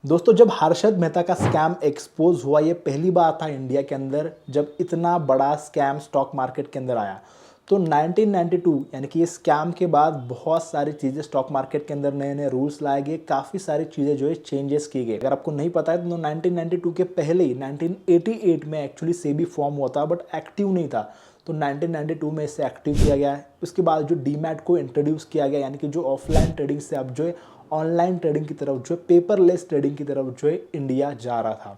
दोस्तों, जब हर्षद मेहता का स्कैम एक्सपोज हुआ, ये पहली बार था इंडिया के अंदर जब इतना बड़ा स्कैम स्टॉक मार्केट के अंदर आया। तो 1992 यानी कि ये स्कैम के बाद बहुत सारी चीज़ें स्टॉक मार्केट के अंदर नए नए रूल्स लाए गए, काफ़ी सारी चीज़ें जो है चेंजेस की गई। अगर आपको नहीं पता है तो 1992 के पहले ही 1988 में एक्चुअली सेबी फॉर्म हुआ था, बट एक्टिव नहीं था। तो 1992 में इसे एक्टिव किया गया है। उसके बाद जो डीमैट को इंट्रोड्यूस किया गया, यानी कि जो ऑफलाइन ट्रेडिंग से अब जो है ऑनलाइन ट्रेडिंग की तरफ, जो है पेपरलेस ट्रेडिंग की तरफ जो है इंडिया जा रहा था।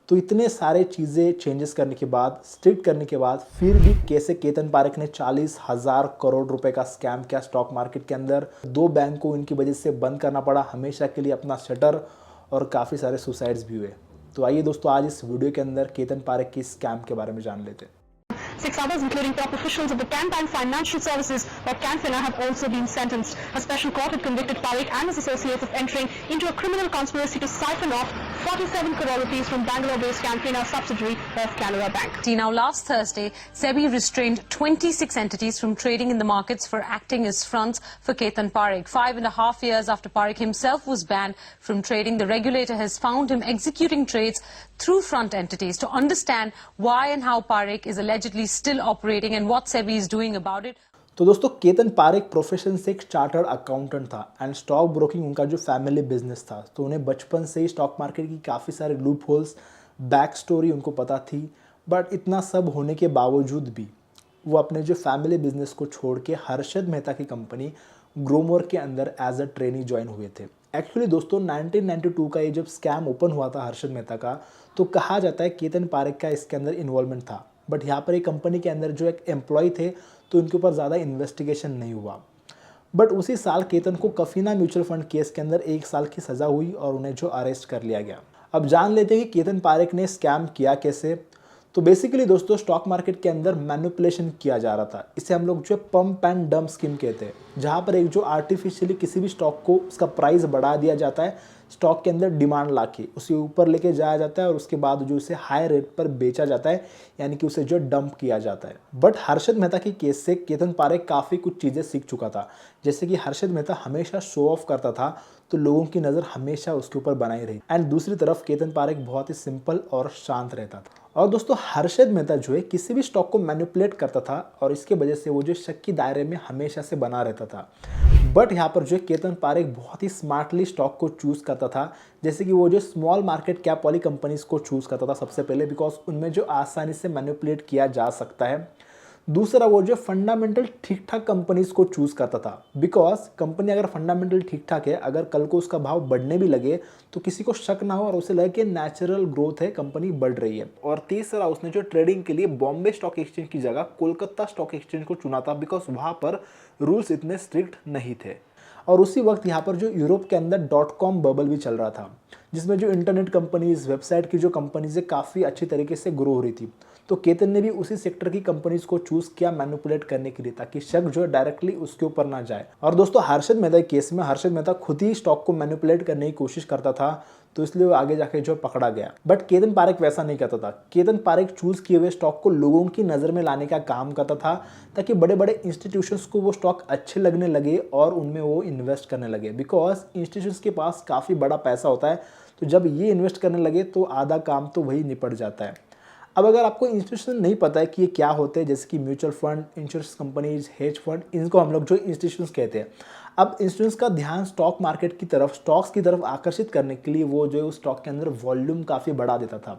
तो इतने सारे चीज़ें चेंजेस करने के बाद, स्ट्रिक्ट करने के बाद, फिर भी कैसे केतन पारेख ने 40,000 करोड़ रुपए का स्कैम किया स्टॉक मार्केट के अंदर। दो बैंक को इनकी वजह से बंद करना पड़ा हमेशा के लिए अपना शटर, और काफ़ी सारे सुसाइड्स भी हुए। तो आइए दोस्तों, आज इस वीडियो के अंदर केतन पारेख की स्कैम के बारे में जान लेते हैं। 6 others, including top officials of the Can Bank Financial Services or CanFina, have also been sentenced. A special court had convicted Parekh and his associates of entering into a criminal conspiracy to siphon off 47 crore rupees from Bangalore-based CanFina subsidiary of Canara Bank. Now, last Thursday, SEBI restrained 26 entities from trading in the markets for acting as fronts for Ketan Parekh. 5.5 years after Parekh himself was banned from trading, the regulator has found him executing trades through front entities. To understand why and how Parekh is allegedly still operating and what SEBI is doing about it. तो दोस्तों, Ketan Parekh profession से एक chartered accountant था and stock broking उनका जो family business था। तो उन्हें बचपन से ही स्टॉक मार्केट की काफ़ी सारे लूप होल्स, बैक स्टोरी उनको पता थी। बट इतना सब होने के बावजूद भी वो अपने जो फैमिली बिजनेस को छोड़ के हर्षद मेहता की कंपनी ग्रोमोर के अंदर एज अ ट्रेनी ज्वाइन हुए थे। एक्चुअली दोस्तों, 1992 का ये जब स्कैम ओपन हुआ था हर्षद मेहता का, तो कहा जाता है केतन पारेख का इसके अंदर इन्वॉल्वमेंट था। बट यहाँ पर एक कंपनी के अंदर जो एक एम्प्लॉय थे, तो उनके ऊपर ज़्यादा इन्वेस्टिगेशन नहीं हुआ। बट उसी साल केतन को कफीना म्यूचुअल फंड केस के अंदर 1 साल की सज़ा हुई और उन्हें जो अरेस्ट कर लिया गया। अब जान लेते हैं कि केतन पारेख ने स्कैम किया कैसे। तो बेसिकली दोस्तों, स्टॉक मार्केट के अंदर मैनिपुलेशन किया जा रहा था। इसे हम लोग जो है पंप एंड डंप स्कीम कहते हैं, जहाँ पर एक जो आर्टिफिशियली किसी भी स्टॉक को उसका प्राइस बढ़ा दिया जाता है, स्टॉक के अंदर डिमांड लाके उसे ऊपर लेके जाया जाता है और उसके बाद जो उसे हाई रेट पर बेचा जाता है, यानी कि उसे जो डंप किया जाता है। बट हर्षद मेहता के केस से केतन पारेख काफ़ी कुछ चीज़ें सीख चुका था। जैसे कि हर्षद मेहता हमेशा शो ऑफ करता था, तो लोगों की नज़र हमेशा उसके ऊपर बनाई रही। एंड दूसरी तरफ केतन पारेख बहुत ही सिंपल और शांत रहता था। और दोस्तों, हर्षद मेहता जो है किसी भी स्टॉक को मैनिपुलेट करता था और इसके वजह से वो जो शक की दायरे में हमेशा से बना रहता था। बट यहाँ पर जो है केतन पारेख बहुत ही स्मार्टली स्टॉक को चूज़ करता था। जैसे कि वो जो स्मॉल मार्केट कैप वाली कंपनीज को चूज़ करता था सबसे पहले, बिकॉज उनमें जो आसानी से मैनिपुलेट किया जा सकता है। दूसरा, वो जो फंडामेंटल ठीक ठाक कंपनीज को चूज़ करता था, बिकॉज कंपनी अगर फंडामेंटल ठीक ठाक है, अगर कल को उसका भाव बढ़ने भी लगे तो किसी को शक ना हो और उसे लगे कि नेचुरल ग्रोथ है, कंपनी बढ़ रही है। और तीसरा, उसने जो ट्रेडिंग के लिए बॉम्बे स्टॉक एक्सचेंज की जगह कोलकाता स्टॉक एक्सचेंज को चुना था, बिकॉज वहाँ पर रूल्स इतने स्ट्रिक्ट नहीं थे। और उसी वक्त यहाँ पर जो यूरोप के अंदर .com बबल भी चल रहा था, जिसमें जो इंटरनेट कंपनीज, वेबसाइट की जो कंपनीज है, काफ़ी अच्छी तरीके से ग्रो हो रही थी। तो केतन ने भी उसी सेक्टर की कंपनीज को चूज़ किया मैनिपुलेट करने के लिए, ताकि शक जो है डायरेक्टली उसके ऊपर ना जाए। और दोस्तों, हर्षद मेहता के केस में हर्षद मेहता खुद ही स्टॉक को मैनिपुलेट करने की कोशिश करता था, तो इसलिए वो आगे जाके जो पकड़ा गया। बट केतन पारेख वैसा नहीं करता था। केतन पारेख चूज़ किए हुए स्टॉक को लोगों की नज़र में लाने का काम करता था, ताकि बड़े बड़े इंस्टीट्यूशंस को वो स्टॉक अच्छे लगने लगे और उनमें वो इन्वेस्ट करने लगे। बिकॉज इंस्टीट्यूशंस के पास काफ़ी बड़ा पैसा होता है, तो जब ये इन्वेस्ट करने लगे तो आधा काम तो वही निपट जाता है। अब अगर आपको इंस्टीट्यूशन नहीं पता है कि ये क्या होते हैं, जैसे कि mutual fund, insurance companies, hedge fund, इनको हम लोग जो इंस्टीट्यूशंस कहते हैं। अब इंस्टीट्यूशंस का ध्यान स्टॉक मार्केट की तरफ, स्टॉक्स की तरफ आकर्षित करने के लिए वो जो है उस स्टॉक के अंदर वॉल्यूम काफ़ी बढ़ा देता था।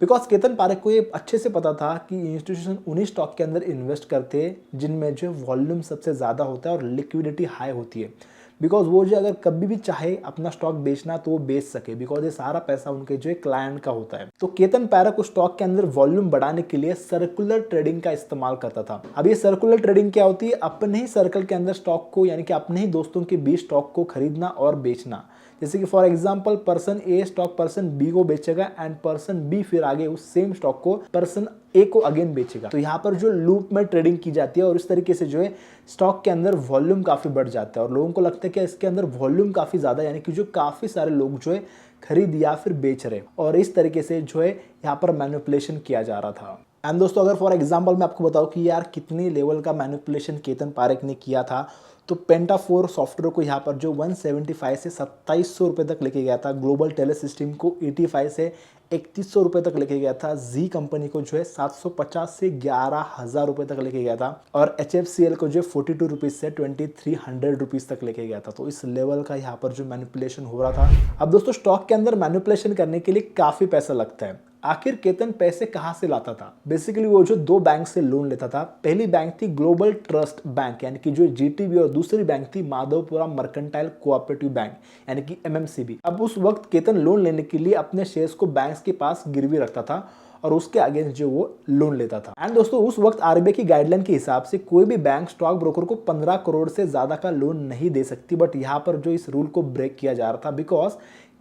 बिकॉज केतन पारेख को ये अच्छे से पता था कि इंस्टीट्यूशन उन्हीं स्टॉक के अंदर इन्वेस्ट करते हैं जिनमें जो वॉल्यूम सबसे ज़्यादा होता है और लिक्विडिटी हाई होती है। बिकॉज वो जो अगर कभी भी चाहे अपना स्टॉक बेचना तो वो बेच सके, बिकॉज ये सारा पैसा उनके जो है क्लाइंट का होता है। तो केतन पारेख उस स्टॉक के अंदर वॉल्यूम बढ़ाने के लिए सर्कुलर ट्रेडिंग का इस्तेमाल करता था। अब ये सर्कुलर ट्रेडिंग क्या होती है? अपने ही सर्कल के अंदर स्टॉक को, यानी कि अपने ही दोस्तों के बीच स्टॉक को खरीदना और बेचना। जैसे कि for example, person A stock person B को बेचेगा एंड पर्सन बी फिर आगे उस सेम स्टॉक को पर्सन ए को अगेन बेचेगा। तो यहाँ पर जो लूप में ट्रेडिंग की जाती है और इस तरीके से जो है स्टॉक के अंदर वॉल्यूम काफ़ी बढ़ जाता है और लोगों को लगता है कि इसके अंदर वॉल्यूम काफ़ी ज़्यादा, यानी कि जो काफ़ी सारे लोग जो है खरीद या फिर बेच रहे, और इस तरीके से जो है यहाँ पर मैनिपुलेशन किया जा रहा था। एंड दोस्तों, अगर फॉर एग्जांपल मैं आपको बताऊं कि यार कितनी लेवल का मैनिपुलेशन केतन पारेख ने किया था, तो पेंटाफोर सॉफ्टवेयर को यहाँ पर जो 175 से 2700 रुपये तक लेके गया था, ग्लोबल टेलीसिस्टम को 85 से 3100 रुपये तक लेके गया था, जी कंपनी को जो है 750 से 11,000 रुपये तक लेके गया था, और HFCL को जो 42 रुपीज़ से 2300 रुपीज़ तक लेके गया था। तो इस लेवल का यहाँ पर जो मैनिपुलेशन हो रहा था। अब दोस्तों स्टॉक के अंदर मैनिपुलेशन करने के लिए काफ़ी पैसा लगता है। आखिर केतन पैसे कहाँ से लाता था? बेसिकली वो जो दो बैंक से लोन लेता था। पहली बैंक थी ग्लोबल ट्रस्ट बैंक यानी कि जो GTB, और दूसरी बैंक थी माधवपुरा मर्केंटाइल कोऑपरेटिव बैंक यानी कि MMCB। अब उस वक्त केतन लोन लेने के लिए अपने शेयर्स को बैंक्स के पास गिरवी रखता था और उसके अगेंस्ट जो वो लोन लेता था। एंड दोस्तों उस वक्त RBI की गाइडलाइन के हिसाब से कोई भी बैंक स्टॉक ब्रोकर को 15 करोड़ से ज्यादा का लोन नहीं दे सकती, बट यहाँ पर जो इस रूल को ब्रेक किया जा रहा था, बिकॉज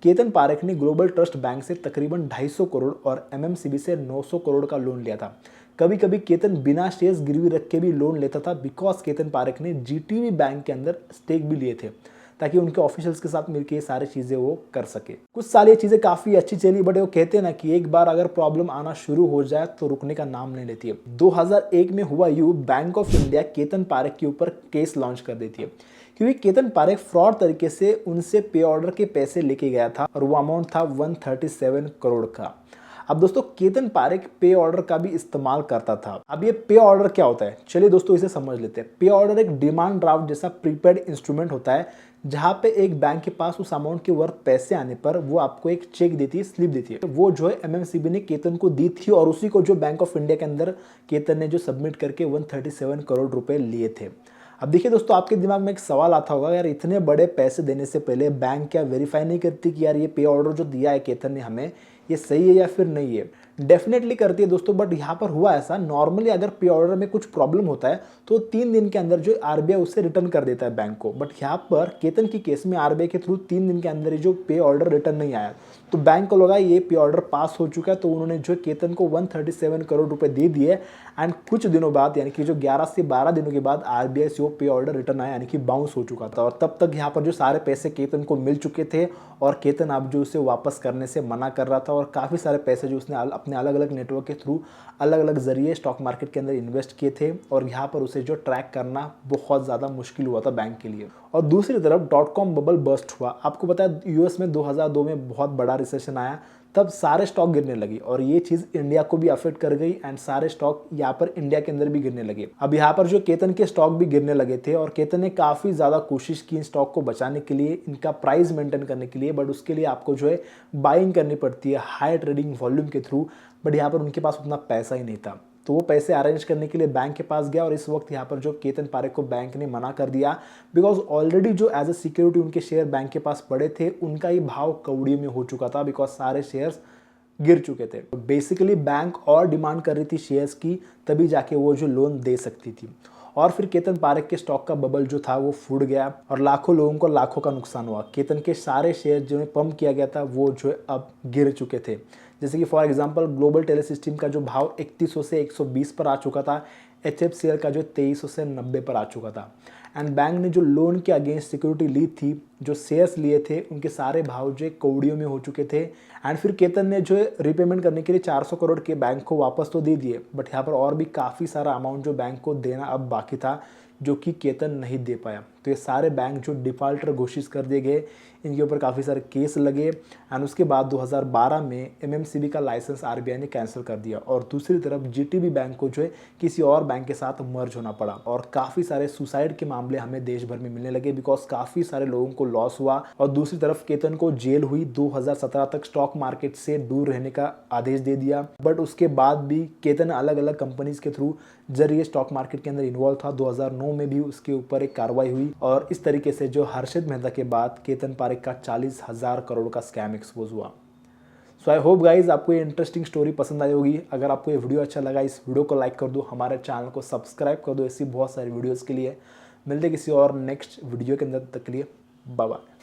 केतन पारेख ने ग्लोबल ट्रस्ट बैंक से तकरीबन 250 करोड़ और MMCB से 900 करोड़ का लोन लिया था। कभी कभी केतन बिना शेयर्स गिरवी रख के भी लोन लेता था, बिकॉज केतन पारेख ने GTB बैंक के अंदर स्टेक भी लिए थे ताकि उनके ऑफिशियल्स के साथ मिलकर ये सारी चीजें वो कर सके। कुछ साल ये चीजें काफी अच्छी चली, बट वो कहते हैं ना कि एक बार अगर प्रॉब्लम आना शुरू हो जाए तो रुकने का नाम नहीं लेती है। 2001 में हुआ bank of India Ketan Parekh के ऊपर केस लॉन्च कर देती है, क्योंकि केतन पारेख फ्रॉड तरीके से उनसे पे ऑर्डर के पैसे लेके गया था और वो अमाउंट था 137 करोड़ का। अब दोस्तों केतन पारेख पे ऑर्डर का भी इस्तेमाल करता था। अब ये पे ऑर्डर क्या होता है, चलिए दोस्तों इसे समझ लेते हैं। पे ऑर्डर एक डिमांड ड्राफ्ट जैसा प्रीपेड इंस्ट्रूमेंट होता है, जहां पे एक बैंक के पास उस अमाउंट के वर्थ पैसे आने पर वो आपको एक चेक देती है, स्लिप देती है। वो जो है MMCB ने केतन को दी थी और उसी को जो बैंक ऑफ इंडिया के अंदर केतन ने जो सबमिट करके 137 करोड़ रुपए लिए थे। अब देखिए दोस्तों, आपके दिमाग में एक सवाल आता होगा, यार इतने बड़े पैसे देने से पहले बैंक क्या वेरीफाई नहीं करती कि यार ये पे ऑर्डर जो दिया है केतन ने हमें, ये सही है या फिर नहीं है? डेफिनेटली करती है दोस्तों, बट यहाँ पर हुआ ऐसा, नॉर्मली अगर पे ऑर्डर में कुछ प्रॉब्लम होता है तो 3 दिन के अंदर जो RBI उसे रिटर्न कर देता है बैंक को। बट यहाँ पर केतन की केस में RBI के थ्रू 3 दिन के अंदर जो पे ऑर्डर रिटर्न नहीं आया, तो बैंक को लगा ये पे ऑर्डर पास हो चुका है, तो उन्होंने जो केतन को 137 करोड़ रुपए दे दिए। एंड कुछ दिनों बाद यानी कि जो 11 से 12 दिनों के बाद RBI से वो पे ऑर्डर रिटर्न आया, यानी कि बाउंस हो चुका था। और तब तक यहाँ पर जो सारे पैसे केतन को मिल चुके थे और केतन अब जो उसे वापस करने से मना कर रहा था, और काफ़ी सारे पैसे जो उसने अपने अलग अलग नेटवर्क के थ्रू अलग अलग जरिए स्टॉक मार्केट के अंदर इन्वेस्ट किए थे, और यहाँ पर उसे जो ट्रैक करना बहुत ज़्यादा मुश्किल हुआ था बैंक के लिए। और दूसरी तरफ .com बबल बर्स्ट हुआ। आपको पता है US में 2002 में बहुत बड़ा रिसेशन आया, तब सारे स्टॉक गिरने लगी और ये चीज़ इंडिया को भी अफेक्ट कर गई एंड सारे स्टॉक यहाँ पर इंडिया के अंदर भी गिरने लगे। अब यहाँ पर जो केतन के स्टॉक भी गिरने लगे थे और केतन ने काफ़ी ज़्यादा कोशिश की इन स्टॉक को बचाने के लिए, इनका प्राइस मेंटेन करने के लिए, बट उसके लिए आपको जो है बाइंग करनी पड़ती है हाई ट्रेडिंग वॉल्यूम के थ्रू, बट यहाँ पर उनके पास उतना पैसा ही नहीं था। तो वो पैसे अरेंज करने के लिए बैंक के पास गया और इस वक्त यहाँ पर जो केतन पारेख को बैंक ने मना कर दिया, बिकॉज ऑलरेडी जो एज ए सिक्योरिटी उनके शेयर बैंक के पास पड़े थे उनका ही भाव कौड़ियों में हो चुका था, बिकॉज सारे शेयर्स गिर चुके थे। तो बेसिकली बैंक और डिमांड कर रही थी शेयर्स की, तभी जाके वो जो लोन दे सकती थी। और फिर केतन पारेख के स्टॉक का बबल जो था वो फूट गया और लाखों लोगों को लाखों का नुकसान हुआ। केतन के सारे शेयर जो पंप किया गया था वो जो अब गिर चुके थे। जैसे कि फॉर एग्जांपल ग्लोबल टेलीसिस्टम का जो भाव 3100 से 120 पर आ चुका था, HFCL का जो 2300 से 90 पर आ चुका था। एंड बैंक ने जो लोन के अगेंस्ट सिक्योरिटी ली थी, जो शेयर्स लिए थे, उनके सारे भाव जो कौड़ियों में हो चुके थे। एंड फिर केतन ने जो रिपेमेंट करने के लिए 400 करोड़ के बैंक को वापस तो दे दिए, बट यहाँ पर और भी काफ़ी सारा अमाउंट जो बैंक को देना अब बाकी था, जो कि केतन नहीं दे पाया। तो ये सारे बैंक जो डिफ़ॉल्टर घोषित कर दिए गए, इनके ऊपर काफ़ी सारे केस लगे एंड उसके बाद 2012 में MMCB का लाइसेंस RBI ने कैंसिल कर दिया और दूसरी तरफ GTB बैंक को जो है किसी और बैंक के साथ मर्ज होना पड़ा और काफ़ी सारे सुसाइड के मामले हमें देश भर में मिलने लगे, बिकॉज काफ़ी सारे लोगों को लॉस हुआ। और दूसरी तरफ केतन को जेल हुई, 2017 तक स्टॉक मार्केट से दूर रहने का आदेश दे दिया, बट उसके बाद भी केतन अलग अलग कंपनीज के थ्रू जरिए स्टॉक मार्केट के अंदर इन्वॉल्व था। 2009 में भी उसके ऊपर एक कार्रवाई हुई और इस तरीके से जो हर्षित मेहता के बाद केतन पारेख का 40,000 करोड़ का स्कैम एक्सपोज हुआ। सो आई होप गाइज आपको ये इंटरेस्टिंग स्टोरी पसंद आई होगी। अगर आपको ये वीडियो अच्छा लगा, इस वीडियो को लाइक कर दो, हमारे चैनल को सब्सक्राइब कर दो ऐसी बहुत सारी वीडियोज़ के लिए। मिलते किसी और नेक्स्ट वीडियो के अंदर, तक के लिए बाय बाय।